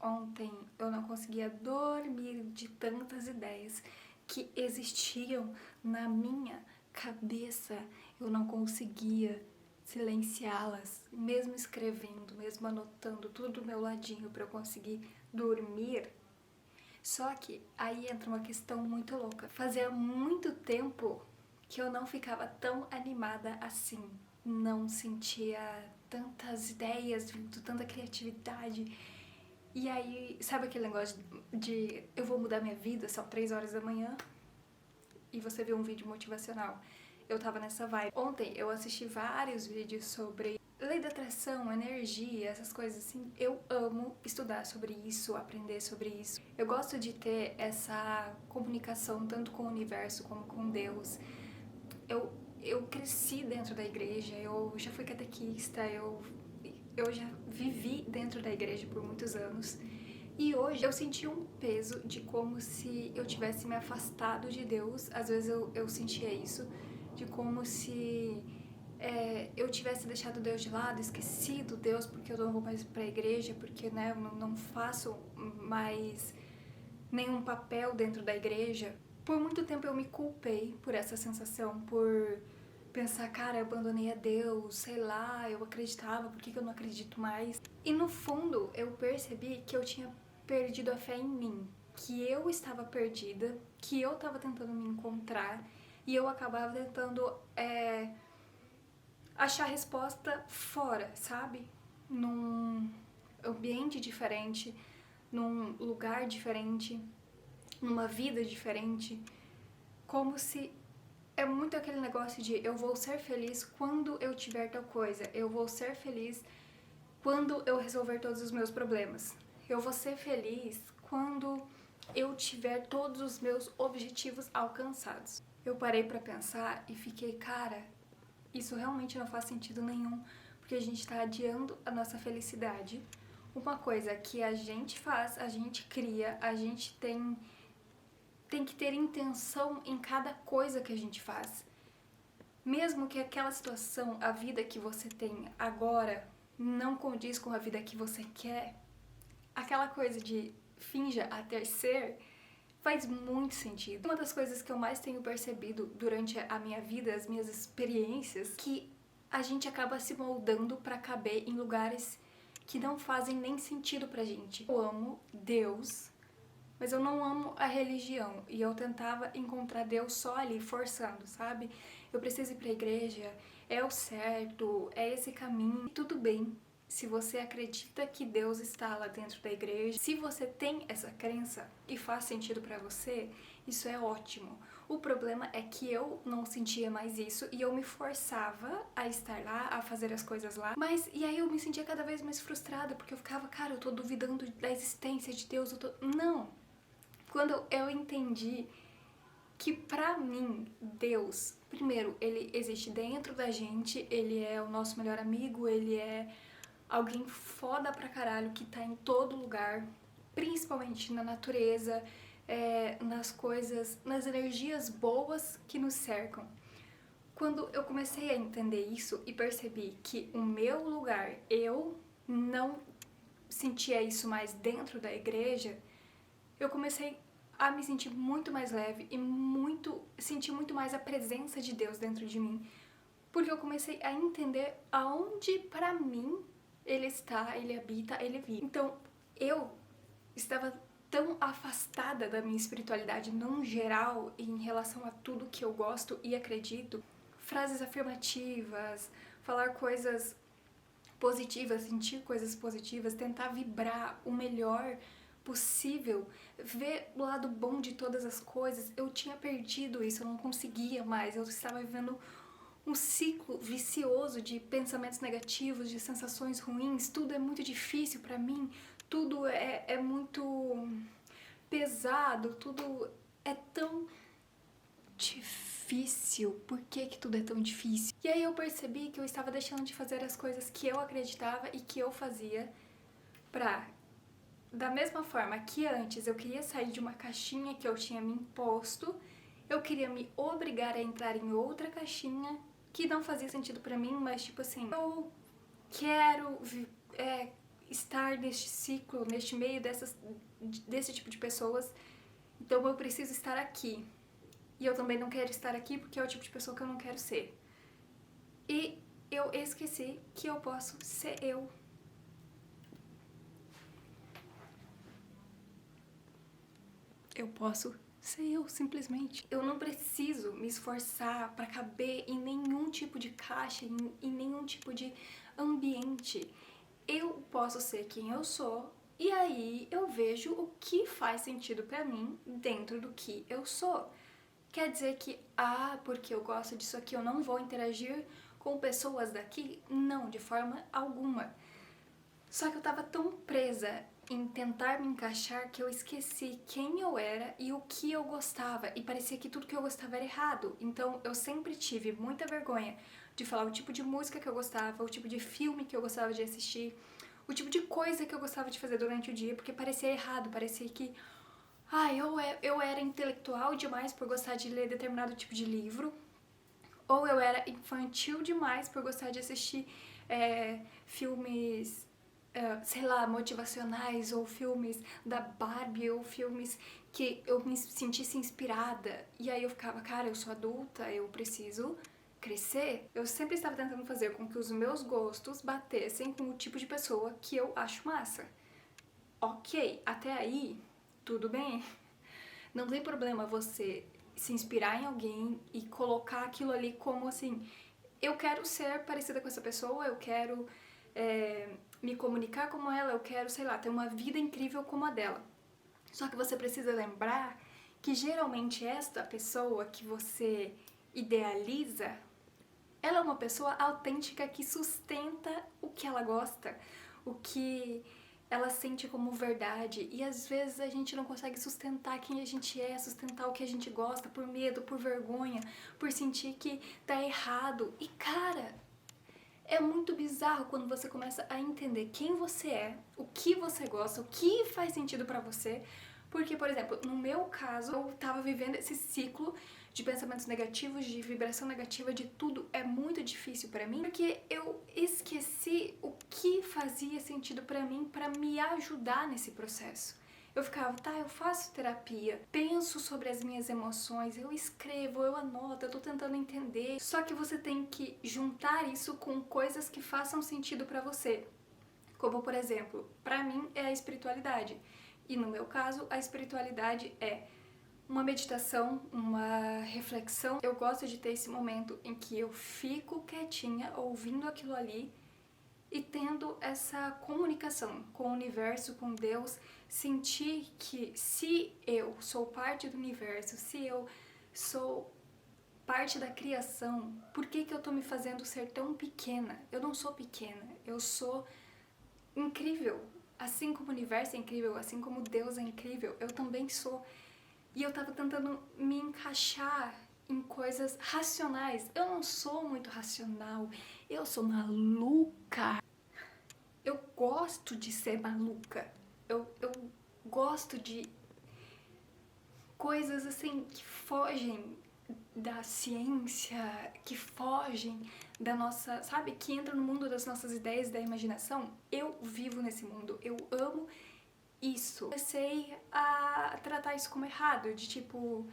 Ontem eu não conseguia dormir de tantas ideias que existiam na minha cabeça. Eu não conseguia silenciá-las, mesmo escrevendo, mesmo anotando tudo do meu ladinho para eu conseguir dormir. Só que aí entra uma questão muito louca. Fazia muito tempo que eu não ficava tão animada assim. Não sentia tantas ideias vindo, tanta criatividade. E aí, sabe aquele negócio de eu vou mudar minha vida, são 3 horas da manhã e você vê um vídeo motivacional. Eu tava nessa vibe. Ontem eu assisti vários vídeos sobre lei da atração, energia, essas coisas assim. Eu amo estudar sobre isso, aprender sobre isso. Eu gosto de ter essa comunicação tanto com o universo como com Deus. Eu cresci dentro da igreja, eu já fui catequista, eu já vivi dentro da igreja por muitos anos. E hoje eu senti um peso de como se eu tivesse me afastado de Deus. Às vezes eu sentia isso, de como se eu tivesse deixado Deus de lado, esquecido Deus porque eu não vou mais pra igreja, porque né, eu não faço mais nenhum papel dentro da igreja. Por muito tempo eu me culpei por essa sensação, por pensar, cara, eu abandonei a Deus, sei lá, eu acreditava, por que eu não acredito mais? E no fundo eu percebi que eu tinha perdido a fé em mim, que eu estava perdida, que eu estava tentando me encontrar e eu acabava tentando achar resposta fora, sabe? Num ambiente diferente, num lugar diferente, numa vida diferente, como se é muito aquele negócio de eu vou ser feliz quando eu tiver tal coisa, eu vou ser feliz quando eu resolver todos os meus problemas, eu vou ser feliz quando eu tiver todos os meus objetivos alcançados. Eu parei pra pensar e fiquei, cara, isso realmente não faz sentido nenhum, porque a gente tá adiando a nossa felicidade. Uma coisa que a gente faz, a gente cria, a gente tem que ter intenção em cada coisa que a gente faz. Mesmo que aquela situação, a vida que você tem agora, não condiz com a vida que você quer, aquela coisa de finja até ser, faz muito sentido. Uma das coisas que eu mais tenho percebido durante a minha vida, as minhas experiências, que a gente acaba se moldando pra caber em lugares que não fazem nem sentido pra gente. Eu amo Deus, mas eu não amo a religião, e eu tentava encontrar Deus só ali, forçando, sabe? Eu preciso ir pra igreja, é o certo, é esse caminho. E tudo bem, se você acredita que Deus está lá dentro da igreja, se você tem essa crença e faz sentido pra você, isso é ótimo. O problema é que eu não sentia mais isso e eu me forçava a estar lá, a fazer as coisas lá. Mas, e aí eu me sentia cada vez mais frustrada, porque eu ficava, cara, eu tô duvidando da existência de Deus, Não! Quando eu entendi que pra mim, Deus, primeiro, ele existe dentro da gente, ele é o nosso melhor amigo, ele é alguém foda pra caralho que tá em todo lugar, principalmente na natureza, nas coisas, nas energias boas que nos cercam. Quando eu comecei a entender isso e percebi que o meu lugar, eu não sentia isso mais dentro da igreja, eu comecei a me sentir muito mais leve e sentir muito mais a presença de Deus dentro de mim, porque eu comecei a entender aonde pra mim ele está, ele habita, ele vive. Então eu estava tão afastada da minha espiritualidade num geral em relação a tudo que eu gosto e acredito, frases afirmativas, falar coisas positivas, sentir coisas positivas, tentar vibrar o melhor possível, ver o lado bom de todas as coisas. Eu tinha perdido isso, eu não conseguia mais, eu estava vivendo um ciclo vicioso de pensamentos negativos, de sensações ruins, tudo é muito difícil pra mim, tudo é muito pesado, tudo é tão difícil, por que que tudo é tão difícil? E aí eu percebi que eu estava deixando de fazer as coisas que eu acreditava e que eu fazia pra, da mesma forma que antes eu queria sair de uma caixinha que eu tinha me imposto, eu queria me obrigar a entrar em outra caixinha que não fazia sentido pra mim, mas tipo assim, eu quero estar neste ciclo, neste meio desse tipo de pessoas, então eu preciso estar aqui. E eu também não quero estar aqui porque é o tipo de pessoa que eu não quero ser. E eu esqueci que eu posso ser eu. Eu posso ser eu, simplesmente. Eu não preciso me esforçar para caber em nenhum tipo de caixa, em nenhum tipo de ambiente. Eu posso ser quem eu sou e aí eu vejo o que faz sentido para mim dentro do que eu sou. Quer dizer que, porque eu gosto disso aqui, eu não vou interagir com pessoas daqui? Não, de forma alguma. Só que eu tava tão presa em tentar me encaixar que eu esqueci quem eu era e o que eu gostava. E parecia que tudo que eu gostava era errado. Então eu sempre tive muita vergonha de falar o tipo de música que eu gostava, o tipo de filme que eu gostava de assistir, o tipo de coisa que eu gostava de fazer durante o dia, porque parecia errado, parecia que eu era intelectual demais por gostar de ler determinado tipo de livro, ou eu era infantil demais por gostar de assistir filmes, sei lá, motivacionais, ou filmes da Barbie, ou filmes que eu me sentisse inspirada. E aí eu ficava, cara, eu sou adulta, eu preciso crescer. Eu sempre estava tentando fazer com que os meus gostos batessem com o tipo de pessoa que eu acho massa. Ok, até aí, tudo bem. Não tem problema você se inspirar em alguém e colocar aquilo ali como assim, eu quero ser parecida com essa pessoa, eu quero me comunicar como ela, eu quero, sei lá, ter uma vida incrível como a dela. Só que você precisa lembrar que geralmente esta pessoa que você idealiza, ela é uma pessoa autêntica que sustenta o que ela gosta, o que ela sente como verdade. E às vezes a gente não consegue sustentar quem a gente é, sustentar o que a gente gosta, por medo, por vergonha, por sentir que tá errado. E cara, é muito bizarro quando você começa a entender quem você é, o que você gosta, o que faz sentido pra você. Porque, por exemplo, no meu caso, eu tava vivendo esse ciclo de pensamentos negativos, de vibração negativa, de tudo. É muito difícil pra mim, porque eu esqueci o que fazia sentido pra mim pra me ajudar nesse processo. Eu ficava, eu faço terapia, penso sobre as minhas emoções, eu escrevo, eu anoto, eu tô tentando entender. Só que você tem que juntar isso com coisas que façam sentido pra você. Como, por exemplo, pra mim é a espiritualidade. E no meu caso, a espiritualidade é uma meditação, uma reflexão. Eu gosto de ter esse momento em que eu fico quietinha, ouvindo aquilo ali e tendo essa comunicação com o universo, com Deus, sentir que se eu sou parte do universo, se eu sou parte da criação, por que eu tô me fazendo ser tão pequena? Eu não sou pequena, eu sou incrível. Assim como o universo é incrível, assim como Deus é incrível, eu também sou. E eu tava tentando me encaixar em coisas racionais. Eu não sou muito racional, eu sou maluca. Eu gosto de ser maluca. Eu gosto de coisas assim que fogem da ciência, que fogem da nossa, sabe, que entra no mundo das nossas ideias, da imaginação. Eu vivo nesse mundo, eu amo isso. Comecei a tratar isso como errado, de tipo,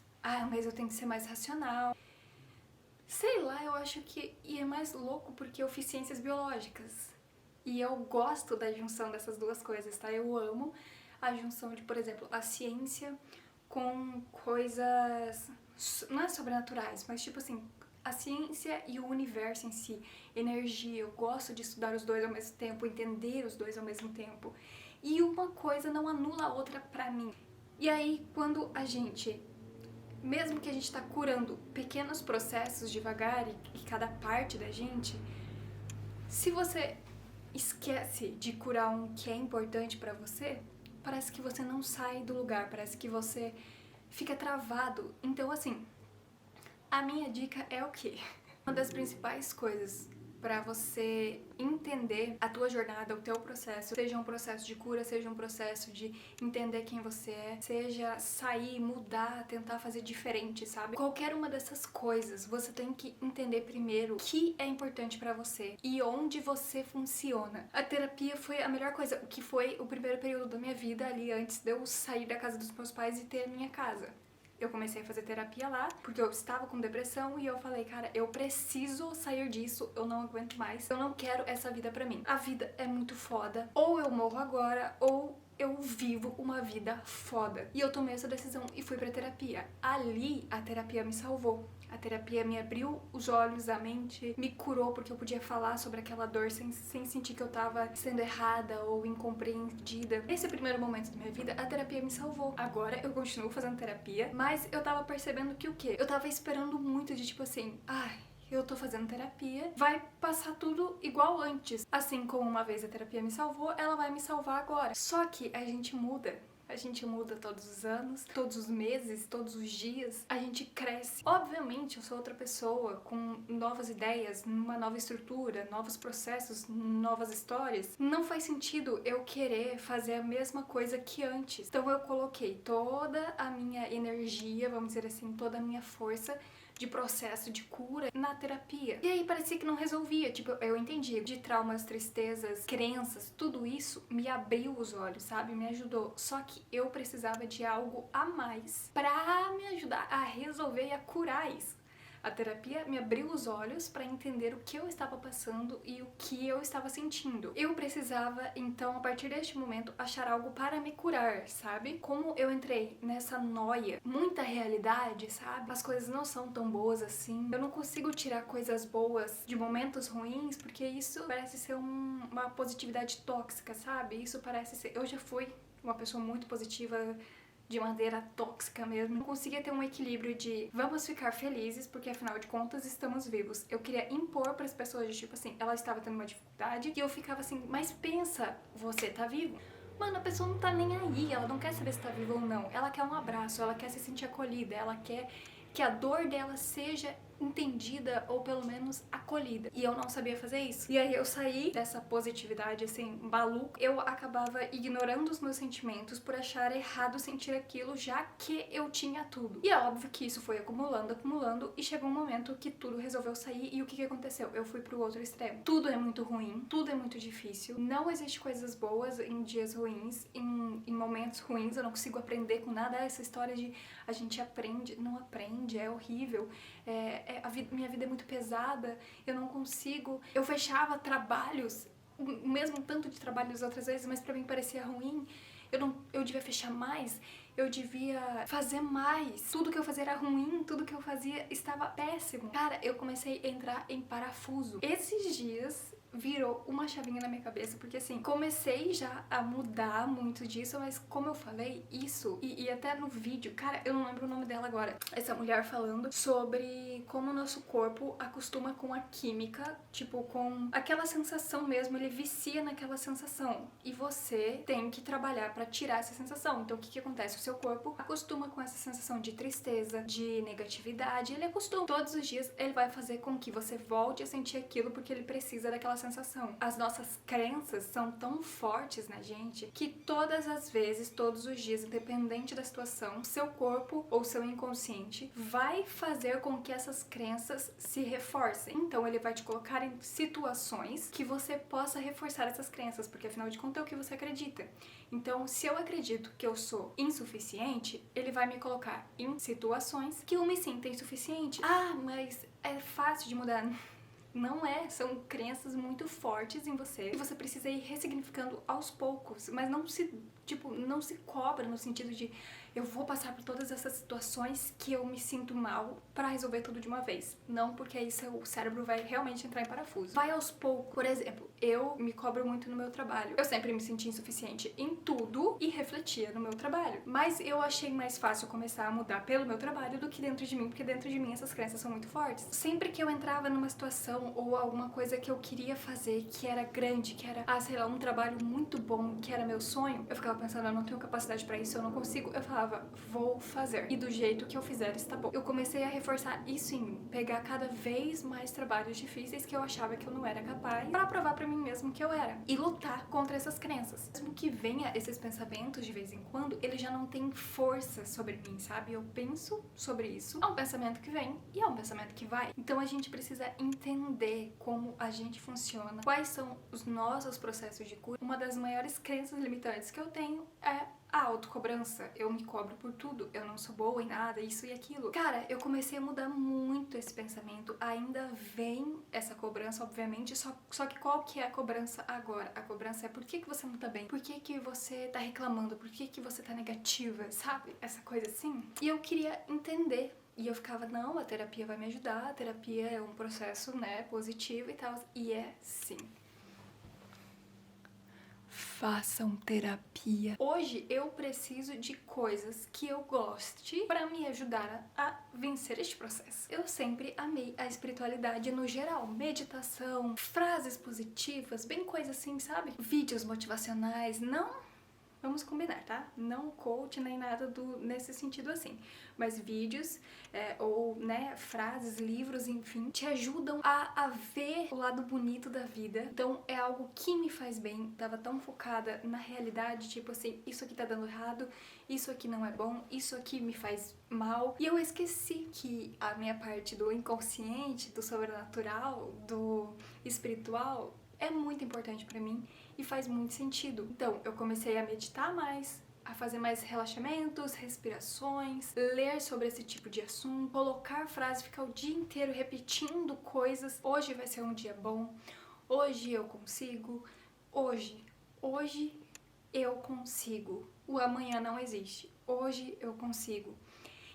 mas eu tenho que ser mais racional. Sei lá, eu acho que é mais louco porque eu fiz ciências biológicas. E eu gosto da junção dessas duas coisas, tá? Eu amo a junção de, por exemplo, a ciência com coisas, não é sobrenaturais, mas tipo assim, a ciência e o universo em si, energia. Eu gosto de estudar os dois ao mesmo tempo, entender os dois ao mesmo tempo. E uma coisa não anula a outra pra mim. E aí, quando a gente, mesmo que a gente tá curando pequenos processos devagar e cada parte da gente, se você esquece de curar um que é importante pra você, parece que você não sai do lugar, parece que você fica travado. Então, assim, a minha dica é o quê? Uma das principais coisas pra você entender a tua jornada, o teu processo, seja um processo de cura, seja um processo de entender quem você é, seja sair, mudar, tentar fazer diferente, sabe? Qualquer uma dessas coisas, você tem que entender primeiro o que é importante pra você e onde você funciona. A terapia foi a melhor coisa, que foi o primeiro período da minha vida ali antes de eu sair da casa dos meus pais e ter a minha casa. Eu comecei a fazer terapia lá, porque eu estava com depressão e eu falei, cara, eu preciso sair disso, eu não aguento mais, eu não quero essa vida pra mim. A vida é muito foda, ou eu morro agora, ou eu vivo uma vida foda. E eu tomei essa decisão e fui pra terapia. Ali, a terapia me salvou. A terapia me abriu os olhos, a mente, me curou porque eu podia falar sobre aquela dor sem sentir que eu tava sendo errada ou incompreendida. Esse primeiro momento da minha vida, a terapia me salvou. Agora eu continuo fazendo terapia, mas eu tava percebendo que o quê? Eu tava esperando muito de tipo assim, ai, eu tô fazendo terapia, vai passar tudo igual antes. Assim como uma vez a terapia me salvou, ela vai me salvar agora. Só que a gente muda. A gente muda todos os anos, todos os meses, todos os dias. A gente cresce. Obviamente, eu sou outra pessoa, com novas ideias, uma nova estrutura, novos processos, novas histórias. Não faz sentido eu querer fazer a mesma coisa que antes. Então eu coloquei toda a minha energia, vamos dizer assim, toda a minha força de processo de cura na terapia. E aí parecia que não resolvia. Tipo, eu entendi de traumas, tristezas, crenças, tudo isso me abriu os olhos, sabe? Me ajudou. Só que eu precisava de algo a mais pra me ajudar a resolver e a curar isso. A terapia me abriu os olhos para entender o que eu estava passando e o que eu estava sentindo. Eu precisava, então, a partir deste momento, achar algo para me curar, sabe? Como eu entrei nessa noia, muita realidade, sabe? As coisas não são tão boas assim. Eu não consigo tirar coisas boas de momentos ruins, porque isso parece ser uma positividade tóxica, sabe? Isso parece ser... Eu já fui uma pessoa muito positiva, de maneira tóxica mesmo. Não conseguia ter um equilíbrio de vamos ficar felizes porque afinal de contas estamos vivos. Eu queria impor para as pessoas de tipo assim, ela estava tendo uma dificuldade e eu ficava assim, mas pensa, você tá vivo. Mano, a pessoa não tá nem aí, ela não quer saber se tá viva ou não. Ela quer um abraço, ela quer se sentir acolhida, ela quer que a dor dela seja entendida ou pelo menos acolhida. E eu não sabia fazer isso. E aí eu saí dessa positividade assim, maluca. Eu acabava ignorando os meus sentimentos por achar errado sentir aquilo, já que eu tinha tudo. E é óbvio que isso foi acumulando, acumulando, e chegou um momento que tudo resolveu sair. E o que aconteceu? Eu fui pro outro extremo. Tudo é muito ruim, tudo é muito difícil. Não existe coisas boas em dias ruins, em momentos ruins. Eu não consigo aprender com nada. Essa história de a gente aprende, não aprende, é horrível. Minha vida é muito pesada, eu não consigo. Eu fechava trabalhos, o mesmo tanto de trabalhos outras vezes, mas pra mim parecia ruim. Eu devia fechar mais, eu devia fazer mais. Tudo que eu fazia era ruim, tudo que eu fazia estava péssimo. Cara, eu comecei a entrar em parafuso. Esses dias virou uma chavinha na minha cabeça, porque assim, comecei já a mudar muito disso, mas como eu falei, isso, e até no vídeo, cara, eu não lembro o nome dela agora, essa mulher falando sobre como o nosso corpo acostuma com a química, tipo, com aquela sensação mesmo, ele vicia naquela sensação, e você tem que trabalhar pra tirar essa sensação. Então o que acontece? O seu corpo acostuma com essa sensação de tristeza, de negatividade, ele acostuma. Todos os dias ele vai fazer com que você volte a sentir aquilo porque ele precisa daquela sensação. As nossas crenças são tão fortes na gente que todas as vezes, todos os dias, independente da situação, seu corpo ou seu inconsciente vai fazer com que essas crenças se reforcem. Então ele vai te colocar em situações que você possa reforçar essas crenças, porque afinal de contas é o que você acredita. Então, se eu acredito que eu sou insuficiente, ele vai me colocar em situações que eu me sinta insuficiente. Ah, mas é fácil de mudar. Não é, são crenças muito fortes em você e você precisa ir ressignificando aos poucos, mas não se cobra no sentido de eu vou passar por todas essas situações que eu me sinto mal pra resolver tudo de uma vez. Não, porque aí o cérebro vai realmente entrar em parafuso. Vai aos poucos. Por exemplo, eu me cobro muito no meu trabalho. Eu sempre me senti insuficiente em tudo e refletia no meu trabalho. Mas eu achei mais fácil começar a mudar pelo meu trabalho do que dentro de mim, porque dentro de mim essas crenças são muito fortes. Sempre que eu entrava numa situação ou alguma coisa que eu queria fazer, que era grande, que era, sei lá, um trabalho muito bom, que era meu sonho, eu ficava pensando, eu não tenho capacidade pra isso, eu não consigo. Eu falava, falava, vou fazer. E do jeito que eu fizer está bom. Eu comecei a reforçar isso em mim. Pegar cada vez mais trabalhos difíceis que eu achava que eu não era capaz pra provar pra mim mesmo que eu era. E lutar contra essas crenças. Mesmo que venha esses pensamentos de vez em quando, ele já não tem força sobre mim, sabe? Eu penso sobre isso. É um pensamento que vem e é um pensamento que vai. Então a gente precisa entender como a gente funciona, quais são os nossos processos de cura. Uma das maiores crenças limitantes que eu tenho é a autocobrança. Eu me cobro por tudo, eu não sou boa em nada, isso e aquilo. Cara, eu comecei a mudar muito esse pensamento. Ainda vem essa cobrança, obviamente, só que qual que é a cobrança agora? A cobrança é por que você não tá bem? Por que você tá reclamando? Por que você tá negativa? Sabe? Essa coisa assim. E eu queria entender. E eu ficava, não, a terapia vai me ajudar, a terapia é um processo, né, positivo e tal. E é sim. Façam terapia. Hoje eu preciso de coisas que eu goste para me ajudar a vencer este processo. Eu sempre amei a espiritualidade no geral, meditação, frases positivas, bem coisa assim, sabe? Vídeos motivacionais, não. Vamos combinar, tá? Não coach nem nada nesse sentido assim. Mas vídeos ou, né, frases, livros, enfim, te ajudam a ver o lado bonito da vida. Então é algo que me faz bem. Tava tão focada na realidade, tipo assim, isso aqui tá dando errado, isso aqui não é bom, isso aqui me faz mal. E eu esqueci que a minha parte do inconsciente, do sobrenatural, do espiritual é muito importante pra mim e faz muito sentido. Então, eu comecei a meditar mais, a fazer mais relaxamentos, respirações, ler sobre esse tipo de assunto, colocar frases, ficar o dia inteiro repetindo coisas. Hoje vai ser um dia bom, hoje eu consigo, hoje eu consigo. O amanhã não existe, hoje eu consigo.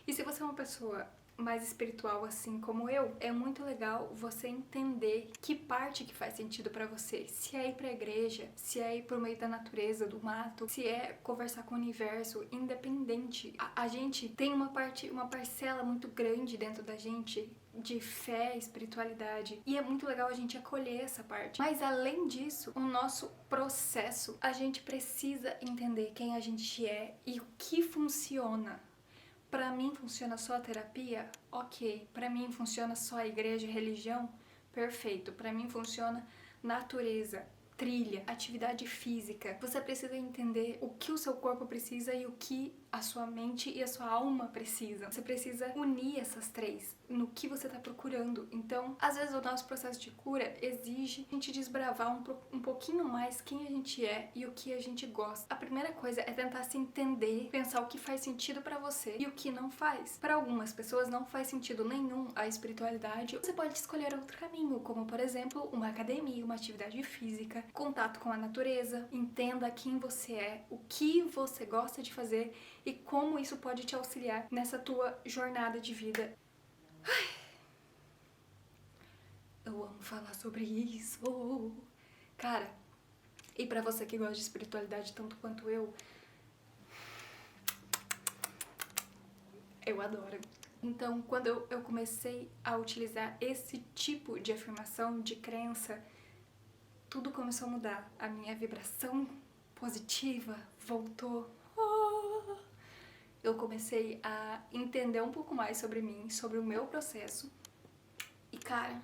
E se você é uma pessoa mais espiritual assim como eu, é muito legal você entender que parte que faz sentido pra você. Se é ir pra igreja, se é ir pro meio da natureza, do mato, se é conversar com o universo, independente. A gente tem uma parcela muito grande dentro da gente de fé, espiritualidade, e é muito legal a gente acolher essa parte. Mas além disso, o nosso processo, a gente precisa entender quem a gente é e o que funciona. Pra mim funciona só a terapia? Ok. Pra mim funciona só a igreja, religião? Perfeito. Pra mim funciona natureza, trilha, atividade física. Você precisa entender o que o seu corpo precisa e o que a sua mente e a sua alma precisam. Você precisa unir essas três no que você tá procurando. Então, às vezes o nosso processo de cura exige a gente desbravar um pouquinho mais quem a gente é e o que a gente gosta. A primeira coisa é tentar se entender, pensar o que faz sentido pra você e o que não faz. Para algumas pessoas não faz sentido nenhum a espiritualidade. Você pode escolher outro caminho, como por exemplo, uma academia, uma atividade física, contato com a natureza. Entenda quem você é, o que você gosta de fazer e como isso pode te auxiliar nessa tua jornada de vida. Eu amo falar sobre isso. Cara, e pra você que gosta de espiritualidade tanto quanto eu adoro. Então, quando eu comecei a utilizar esse tipo de afirmação, de crença, tudo começou a mudar. A minha vibração positiva voltou. Eu comecei a entender um pouco mais sobre mim, sobre o meu processo. E cara,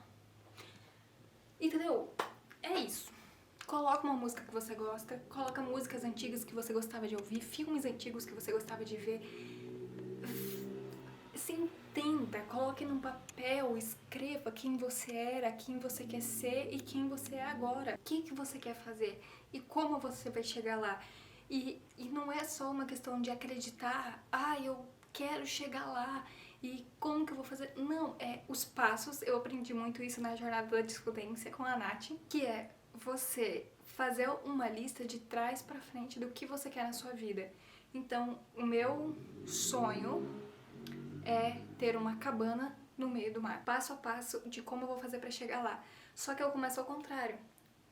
entendeu? É isso. Coloca uma música que você gosta, coloca músicas antigas que você gostava de ouvir, filmes antigos que você gostava de ver. Se entenda, coloque num papel, escreva quem você era, quem você quer ser e quem você é agora. O que você quer fazer e como você vai chegar lá. E não é só uma questão de acreditar, eu quero chegar lá e como que eu vou fazer. Não, é os passos. Eu aprendi muito isso na jornada da Discudência com a Nath, que é você fazer uma lista de trás pra frente do que você quer na sua vida. Então, o meu sonho é ter uma cabana no meio do mar. Passo a passo de como eu vou fazer pra chegar lá. Só que eu começo ao contrário.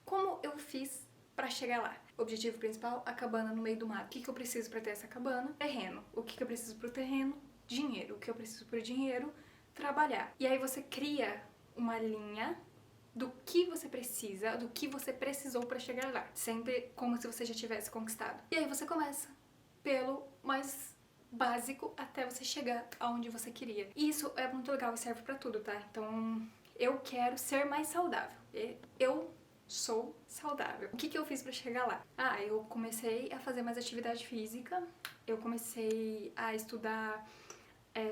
Como eu fiz pra chegar lá? Objetivo principal, a cabana no meio do mar. O que eu preciso pra ter essa cabana? Terreno. O que eu preciso pro terreno? Dinheiro. O que eu preciso pro dinheiro? Trabalhar. E aí você cria uma linha do que você precisa, do que você precisou pra chegar lá. Sempre como se você já tivesse conquistado. E aí você começa pelo mais básico até você chegar aonde você queria. E isso é muito legal e serve pra tudo, tá? Então, eu quero ser mais saudável. Eu sou saudável. O que eu fiz pra chegar lá? Eu comecei a fazer mais atividade física, eu comecei a estudar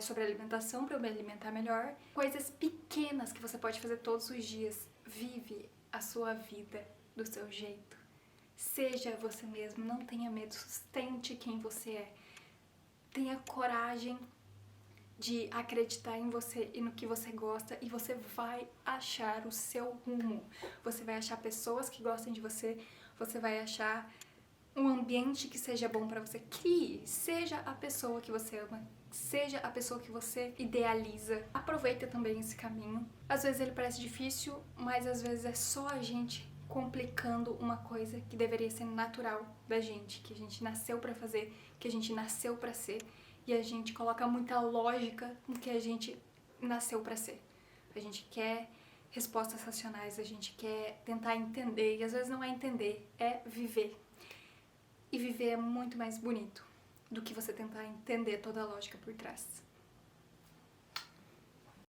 sobre alimentação para eu me alimentar melhor. Coisas pequenas que você pode fazer todos os dias. Vive a sua vida do seu jeito. Seja você mesmo, não tenha medo, sustente quem você é. Tenha coragem de acreditar em você e no que você gosta, e você vai achar o seu rumo. Você vai achar pessoas que gostem de você, você vai achar um ambiente que seja bom pra você. Crie, seja a pessoa que você ama, seja a pessoa que você idealiza. Aproveita também esse caminho. Às vezes ele parece difícil, mas às vezes é só a gente complicando uma coisa que deveria ser natural da gente, que a gente nasceu pra fazer, que a gente nasceu pra ser, e a gente coloca muita lógica no que a gente nasceu pra ser. A gente quer respostas racionais, a gente quer tentar entender, e às vezes não é entender, é viver. E viver é muito mais bonito do que você tentar entender toda a lógica por trás.